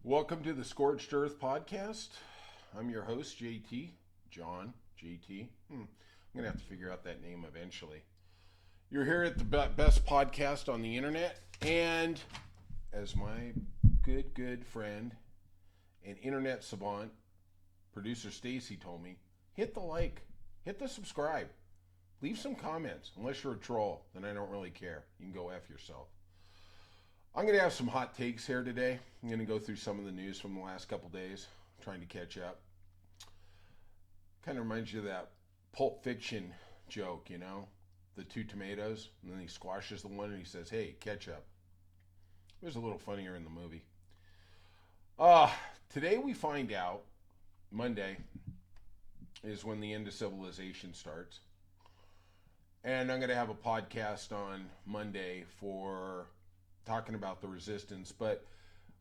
Welcome to the Scorched Earth podcast. I'm your host, JT. John, JT. I'm going to have to figure out that name eventually. You're here at the best podcast on the internet, and as my good friend and internet savant, producer Stacy told me, hit the like, hit the subscribe, leave some comments. Unless you're a troll, then I don't really care. You can go F yourself. I'm going to have some hot takes here today. I'm going to go through some of the news from the last couple days, trying to catch up. Kind of reminds you of that Pulp Fiction joke, you know? The two tomatoes, and then he squashes the one and he says, hey, ketchup. It was a little funnier in the movie. Today we find out, Monday, is when the end of civilization starts. And I'm going to have a podcast on Monday for talking about the resistance, but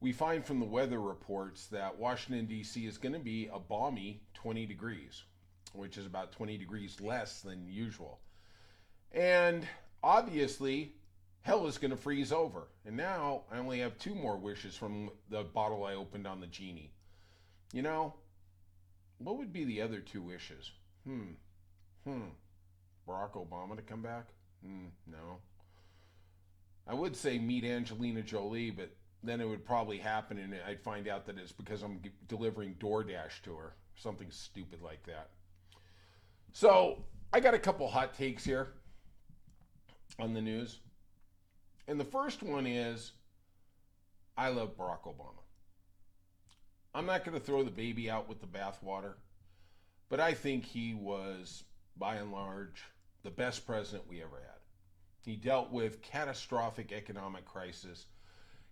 we find from the weather reports that Washington, D.C. is going to be a balmy 20 degrees, which is about 20 degrees less than usual. And obviously, hell is going to freeze over. And now I only have two more wishes from the bottle I opened on the genie. You know, what would be the other two wishes? Barack Obama to come back? No. I would say meet Angelina Jolie, but then it would probably happen and I'd find out that it's because I'm delivering DoorDash to her. Something stupid like that. So, I got a couple hot takes here on the news. And the first one is, I love Barack Obama. I'm not going to throw the baby out with the bathwater, but I think he was, by and large, the best president we ever had. He dealt with catastrophic economic crisis.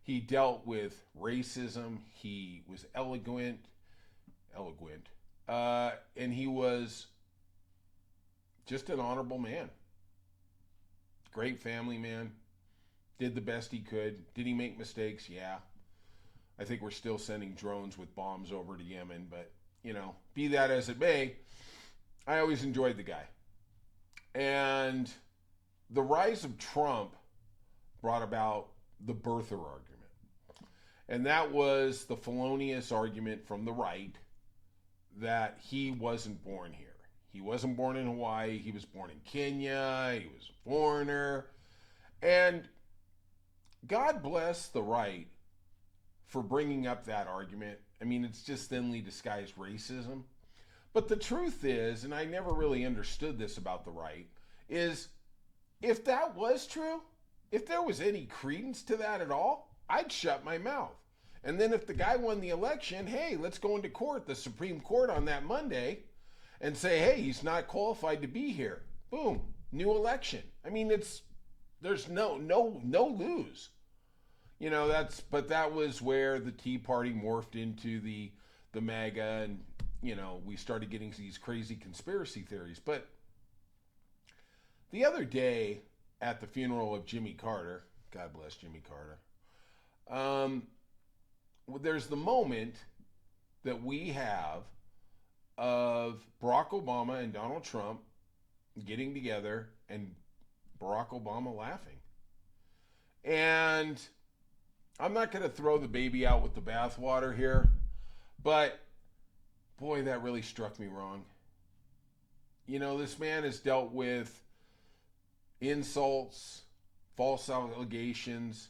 He dealt with racism. He was eloquent, and he was just an honorable man. Great family man. Did the best he could. Did he make mistakes? Yeah. I think we're still sending drones with bombs over to Yemen, but, you know, be that as it may, I always enjoyed the guy. And the rise of Trump brought about the birther argument. And that was the felonious argument from the right that he wasn't born here. He wasn't born in Hawaii. He was born in Kenya. He was a foreigner. And God bless the right for bringing up that argument. I mean, it's just thinly disguised racism. But the truth is, and I never really understood this about the right, is if that was true, if there was any credence to that at all, I'd shut my mouth. And then if the guy won the election, hey, let's go into court, the Supreme Court on that Monday, and say, hey, he's not qualified to be here. Boom, new election. I mean, there's no lose. You know, but that was where the Tea Party morphed into the MAGA, and, you know, we started getting these crazy conspiracy theories. But the other day at the funeral of Jimmy Carter, God bless Jimmy Carter, there's the moment that we have of Barack Obama and Donald Trump getting together and Barack Obama laughing. And I'm not going to throw the baby out with the bathwater here, but boy, that really struck me wrong. You know, this man has dealt with insults, false allegations,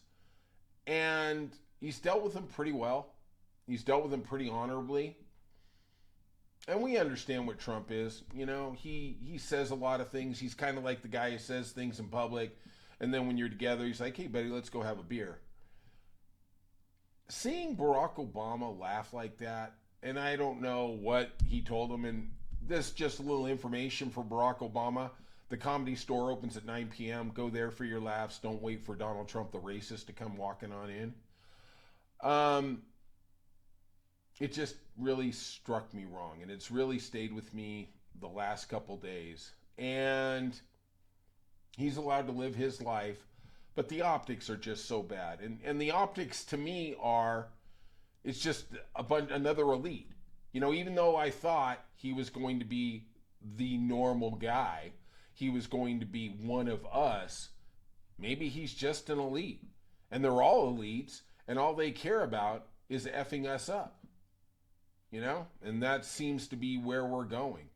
and he's dealt with them pretty well. He's dealt with them pretty honorably. And we understand what Trump is. You know, he says a lot of things. He's kind of like the guy who says things in public, and then when you're together, he's like, hey, buddy, let's go have a beer. Seeing Barack Obama laugh like that, and I don't know what he told him, and this just a little information for Barack Obama. The Comedy Store opens at 9 p.m. Go there for your laughs. Don't wait for Donald Trump, the racist, to come walking on in. It just really struck me wrong, and it's really stayed with me the last couple days. And he's allowed to live his life, but the optics are just so bad. And the optics to me are, it's just another elite. You know, even though I thought he was going to be the normal guy, he was going to be one of us, maybe he's just an elite. And they're all elites, and all they care about is effing us up, you know? And that seems to be where we're going.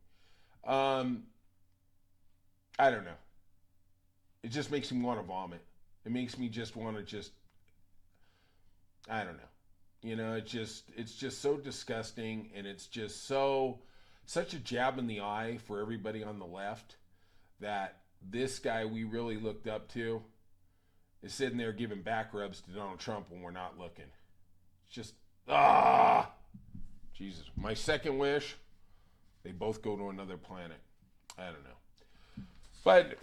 Um, I don't know. It just makes me want to vomit. It makes me just want to just, I don't know. You know, it's just so disgusting, and it's just such a jab in the eye for everybody on the left that this guy we really looked up to is sitting there giving back rubs to Donald Trump when we're not looking. It's just, Jesus. My second wish, they both go to another planet. I don't know. But,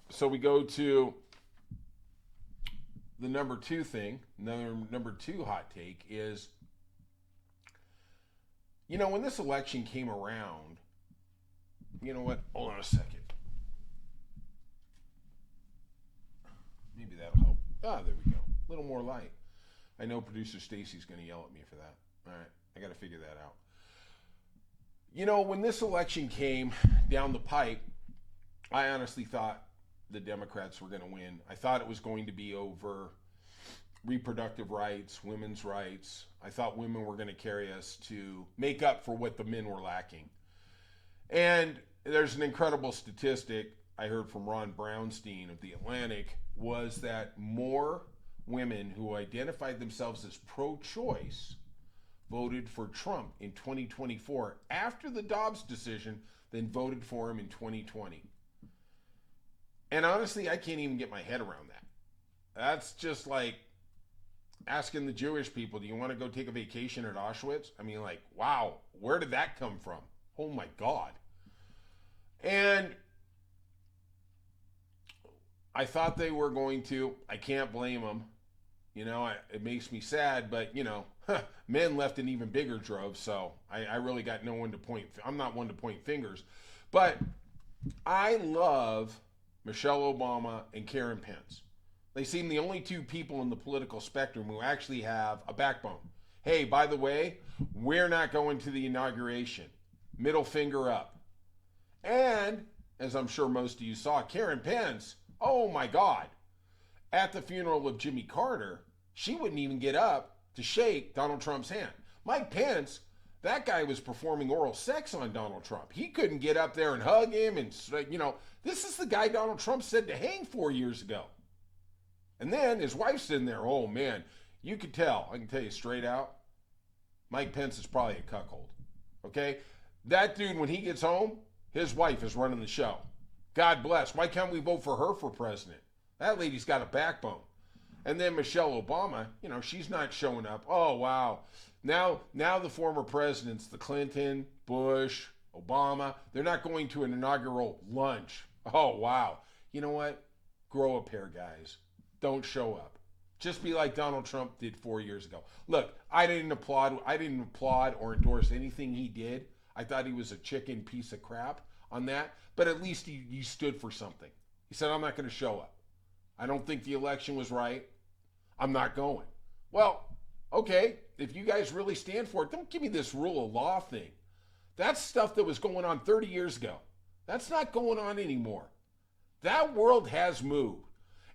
so we go to the number two thing. Number two hot take is, you know, when this election came around, you know what? Hold on a second. Maybe that'll help. There we go. A little more light. I know producer Stacy's going to yell at me for that. All right. I got to figure that out. You know, when this election came down the pipe, I honestly thought the Democrats were going to win. I thought it was going to be over reproductive rights, women's rights. I thought women were going to carry us to make up for what the men were lacking. And there's an incredible statistic I heard from Ron Brownstein of The Atlantic, was that more women who identified themselves as pro-choice voted for Trump in 2024 after the Dobbs decision than voted for him in 2020. And honestly, I can't even get my head around that. That's just like asking the Jewish people, do you want to go take a vacation at Auschwitz? I mean, like, wow, where did that come from? Oh my God. And I thought they were going to. I can't blame them. You know, it makes me sad, but, you know, men left an even bigger drove, so I really got no one to point. I'm not one to point fingers. But I love Michelle Obama and Karen Pence. They seem the only two people in the political spectrum who actually have a backbone. Hey, by the way, we're not going to the inauguration. Middle finger up. And, as I'm sure most of you saw, Karen Pence, oh my God, at the funeral of Jimmy Carter, she wouldn't even get up to shake Donald Trump's hand. Mike Pence, that guy was performing oral sex on Donald Trump. He couldn't get up there and hug him. And, you know, this is the guy Donald Trump said to hang 4 years ago. And then his wife's in there. Oh, man, you could tell. I can tell you straight out, Mike Pence is probably a cuckold. Okay? That dude, when he gets home, his wife is running the show. God bless. Why can't we vote for her for president? That lady's got a backbone. And then Michelle Obama, you know, she's not showing up. Oh, wow. Now the former presidents, the Clinton, Bush, Obama, they're not going to an inaugural lunch. Oh, wow. You know what? Grow a pair, guys. Don't show up. Just be like Donald Trump did 4 years ago. Look, I didn't applaud or endorse anything he did. I thought he was a chicken piece of crap on that. But at least he stood for something. He said, I'm not going to show up. I don't think the election was right. I'm not going. Well, okay, if you guys really stand for it, don't give me this rule of law thing. That's stuff that was going on 30 years ago. That's not going on anymore. That world has moved.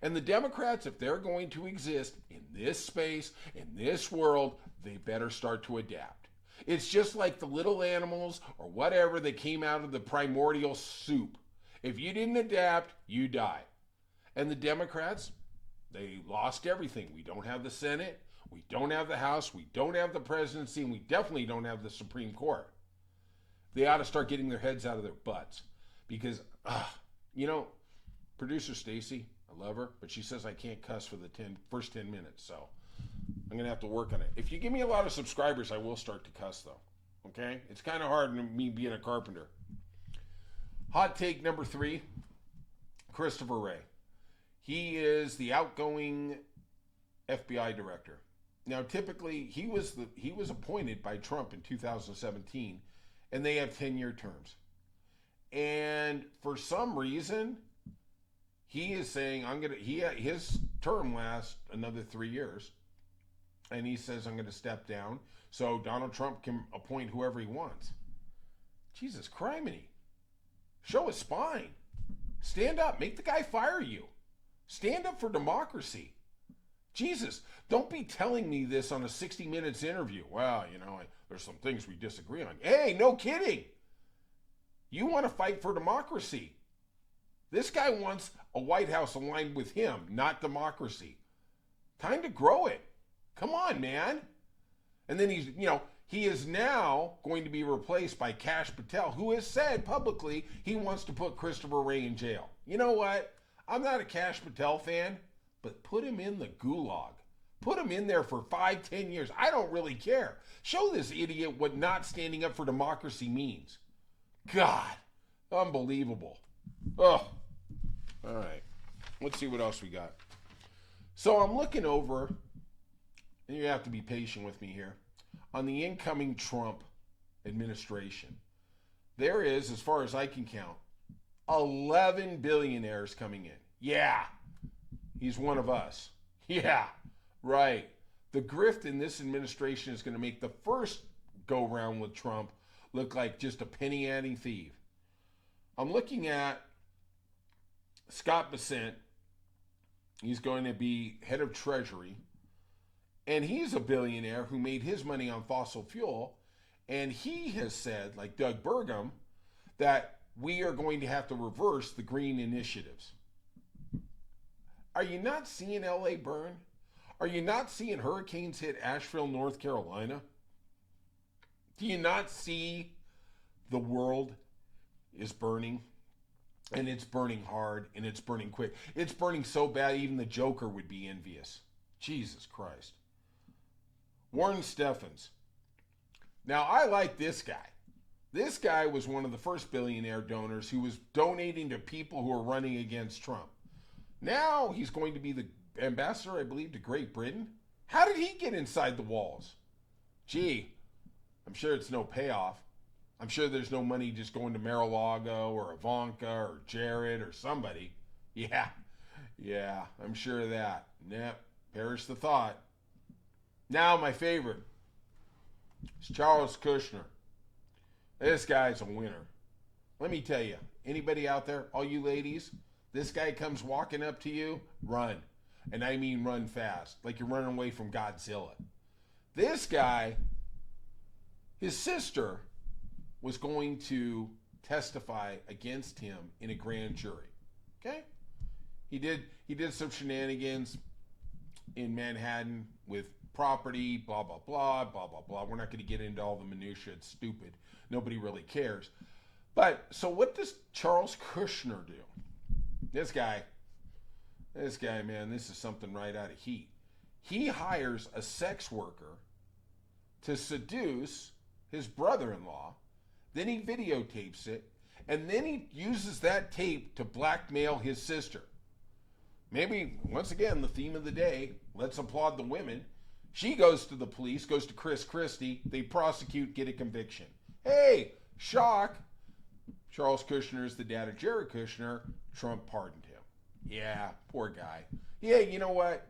And the Democrats, if they're going to exist in this space, in this world, they better start to adapt. It's just like the little animals or whatever that came out of the primordial soup. If you didn't adapt, you die. And the Democrats, they lost everything. We don't have the Senate. We don't have the House. We don't have the presidency. And we definitely don't have the Supreme Court. They ought to start getting their heads out of their butts. Because, you know, producer Stacy, I love her, but she says I can't cuss for the first 10 minutes. So I'm going to have to work on it. If you give me a lot of subscribers, I will start to cuss, though. Okay? It's kind of hard, me being a carpenter. Hot take number 3, Christopher Wray. He is the outgoing FBI director. Now, typically, he was appointed by Trump in 2017, and they have 10-year terms. And for some reason, he is saying his term lasts another 3 years, and he says I'm going to step down so Donald Trump can appoint whoever he wants. Jesus criminy. Show a spine. Stand up. Make the guy fire you. Stand up for democracy. Jesus, don't be telling me this on a 60 Minutes interview. Well, there's some things we disagree on. Hey, no kidding. You want to fight for democracy. This guy wants a White House aligned with him, not democracy. Time to grow it. Come on, man. And then he is now going to be replaced by Kash Patel, who has said publicly he wants to put Christopher Wray in jail. You know what? I'm not a Kash Patel fan, but put him in the gulag. Put him in there for 5-10 years. I don't really care. Show this idiot what not standing up for democracy means. God, unbelievable. Oh, all right. Let's see what else we got. So I'm looking over, and you have to be patient with me here, on the incoming Trump administration. There is, as far as I can count, 11 billionaires coming in. Yeah, he's one of us. Yeah, right. The grift in this administration is going to make the first go-round with Trump look like just a penny-ante thief. I'm looking at Scott Bessent. He's going to be head of Treasury. And he's a billionaire who made his money on fossil fuel. And he has said, like Doug Burgum, that we are going to have to reverse the green initiatives. Are you not seeing LA burn? Are you not seeing hurricanes hit Asheville, North Carolina? Do you not see the world is burning? And it's burning hard, and it's burning quick. It's burning so bad, even the Joker would be envious. Jesus Christ. Warren Steffens. Now, I like this guy. This guy was one of the first billionaire donors who was donating to people who are running against Trump. Now he's going to be the ambassador, I believe, to Great Britain. How did he get inside the walls? Gee, I'm sure it's no payoff. I'm sure there's no money just going to Mar-a-Lago or Ivanka or Jared or somebody. Yeah, I'm sure of that. Nah, perish the thought. Now my favorite is Charles Kushner. This guy's a winner. Let me tell you, anybody out there, all you ladies, this guy comes walking up to you, run. And I mean run fast, like you're running away from Godzilla. This guy, his sister was going to testify against him in a grand jury. Okay? He did some shenanigans in Manhattan with property, blah, blah, blah, blah, blah, blah. We're not going to get into all the minutiae. It's stupid. Nobody really cares. But, so what does Charles Kushner do? This guy, man, this is something right out of Heat. He hires a sex worker to seduce his brother-in-law. Then he videotapes it, and then he uses that tape to blackmail his sister. Maybe, once again, the theme of the day, let's applaud the women. She goes to the police, goes to Chris Christie, they prosecute, get a conviction. Hey, shock! Charles Kushner is the dad of Jared Kushner. Trump pardoned him. Yeah, poor guy. Yeah, you know what?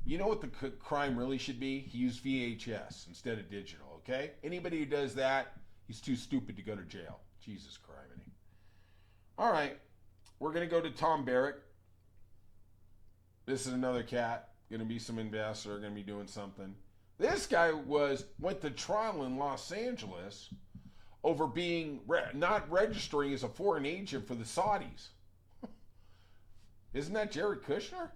You know what the crime really should be? He used VHS instead of digital, okay? Anybody who does that, he's too stupid to go to jail. Jesus criminy. All right. We're going to go to Tom Barrack. This is another cat. Going to be some ambassador. Going to be doing something. This guy went to trial in Los Angeles over being not registering as a foreign agent for the Saudis. Isn't that Jared Kushner?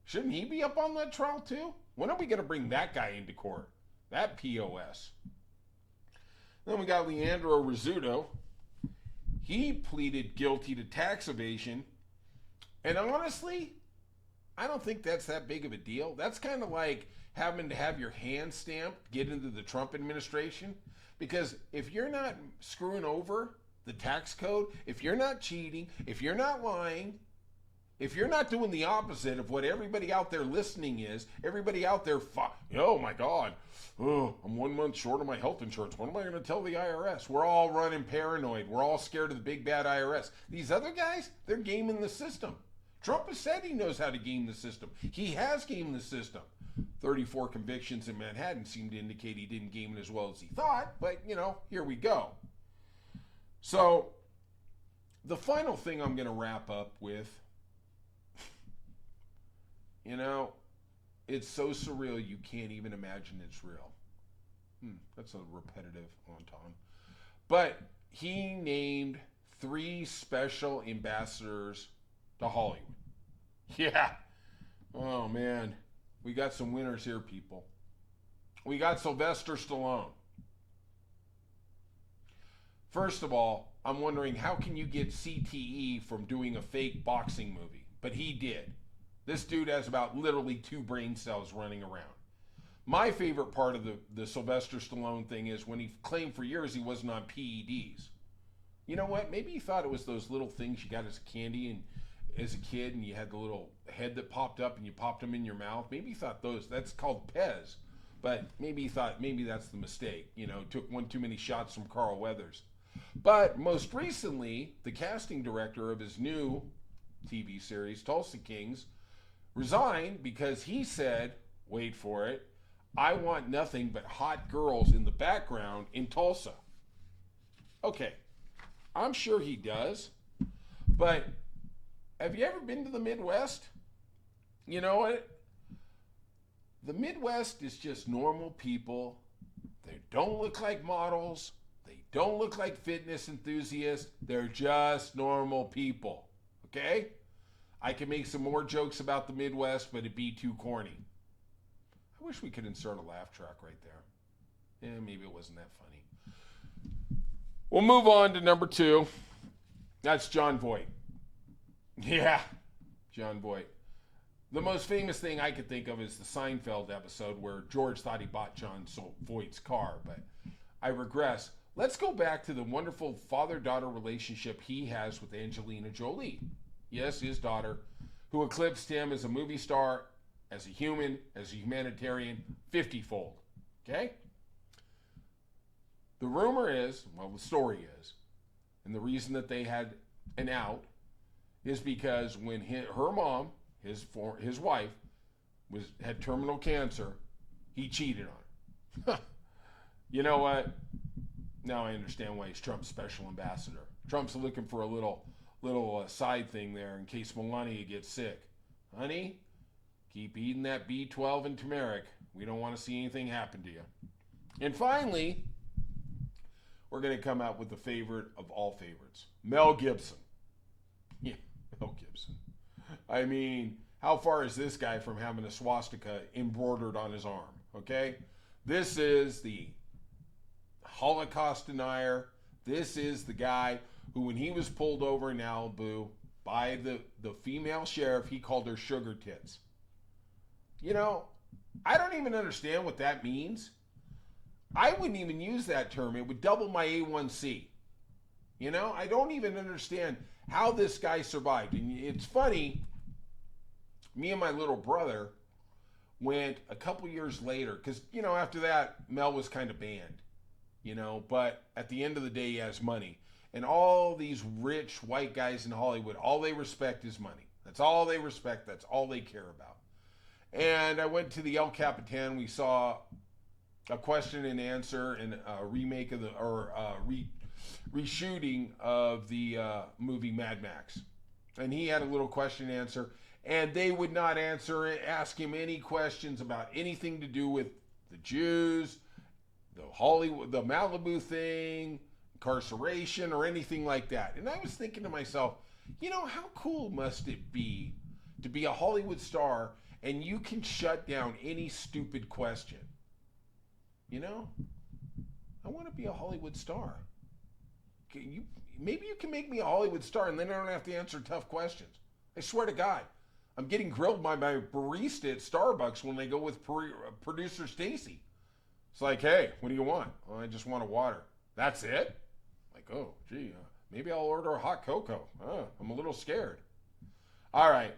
Shouldn't he be up on that trial too? When are we going to bring that guy into court? That POS. Then we got Leandro Rizzuto. He pleaded guilty to tax evasion. And honestly, I don't think that's that big of a deal. That's kind of like having to have your hand stamped to get into the Trump administration. Because if you're not screwing over the tax code, if you're not cheating, if you're not lying, if you're not doing the opposite of what everybody out there listening is, everybody out there, oh my God, I'm 1 month short of my health insurance. What am I going to tell the IRS? We're all running paranoid. We're all scared of the big bad IRS. These other guys, they're gaming the system. Trump has said he knows how to game the system. He has gamed the system. 34 convictions in Manhattan seem to indicate he didn't game it as well as he thought, but, here we go. So, the final thing I'm going to wrap up with, It's so surreal you can't even imagine it's real. That's a repetitive entendre. But he named 3 special ambassadors to Hollywood. Yeah. Oh, man. We got some winners here, people. We got Sylvester Stallone. First of all, I'm wondering how can you get CTE from doing a fake boxing movie? But he did. This dude has about literally 2 brain cells running around. My favorite part of the Sylvester Stallone thing is when he claimed for years he wasn't on PEDs. You know what? Maybe he thought it was those little things you got as candy and as a kid, and you had the little head that popped up and you popped them in your mouth. Maybe he thought that's called Pez. But maybe he thought maybe that's the mistake. Took one too many shots from Carl Weathers. But most recently, the casting director of his new TV series, Tulsa Kings, resigned because he said, wait for it, I want nothing but hot girls in the background in Tulsa. Okay, I'm sure he does, but have you ever been to the Midwest? You know what? The Midwest is just normal people. They don't look like models. They don't look like fitness enthusiasts. They're just normal people, okay? I can make some more jokes about the Midwest, but it'd be too corny. I wish we could insert a laugh track right there. Maybe it wasn't that funny. We'll move on to number 2. That's Jon Voight. Yeah, Jon Voight. The most famous thing I could think of is the Seinfeld episode where George thought he bought Jon Voight's car, but I regress. Let's go back to the wonderful father-daughter relationship he has with Angelina Jolie. Yes, his daughter, who eclipsed him as a movie star, as a human, as a humanitarian, 50-fold. Okay? The rumor is, well, the story is, and the reason that they had an out is because when her mom, his wife, had terminal cancer, he cheated on her. You know what? Now I understand why he's Trump's special ambassador. Trump's looking for a little side thing there in case Melania gets sick. Honey, keep eating that B12 and turmeric. We don't want to see anything happen to you. And finally, we're going to come out with the favorite of all favorites, Mel Gibson. Yeah, Mel Gibson. I mean, how far is this guy from having a swastika embroidered on his arm, okay? This is the Holocaust denier. This is the guy who, when he was pulled over in Malibu by the female sheriff, he called her sugar tits. You know, I don't even understand what that means. I wouldn't even use that term. It would double my A1C. You know, I don't even understand how this guy survived. And it's funny, me and my little brother went a couple years later, because, you know, after that, Mel was kind of banned, you know, but at the end of the day, he has money. And all these rich white guys in Hollywood, all they respect is money. That's all they respect. That's all they care about. And I went to the El Capitan. We saw a question and answer and a remake of reshooting of the movie Mad Max. And he had a little question and answer. And they would not ask him any questions about anything to do with the Jews, the Malibu thing, incarceration, or anything like that. And I was thinking to myself, you know, how cool must it be to be a Hollywood star and you can shut down any stupid question? You know, I want to be a Hollywood star. Maybe you can make me a Hollywood star and then I don't have to answer tough questions. I swear to God, I'm getting grilled by my barista at Starbucks when they go with producer Stacy. It's like, hey, what do you want? Oh, I just want a water. That's it? Like, oh, gee, maybe I'll order a hot cocoa. Oh, I'm a little scared. All right.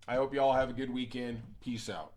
I hope you all have a good weekend. Peace out.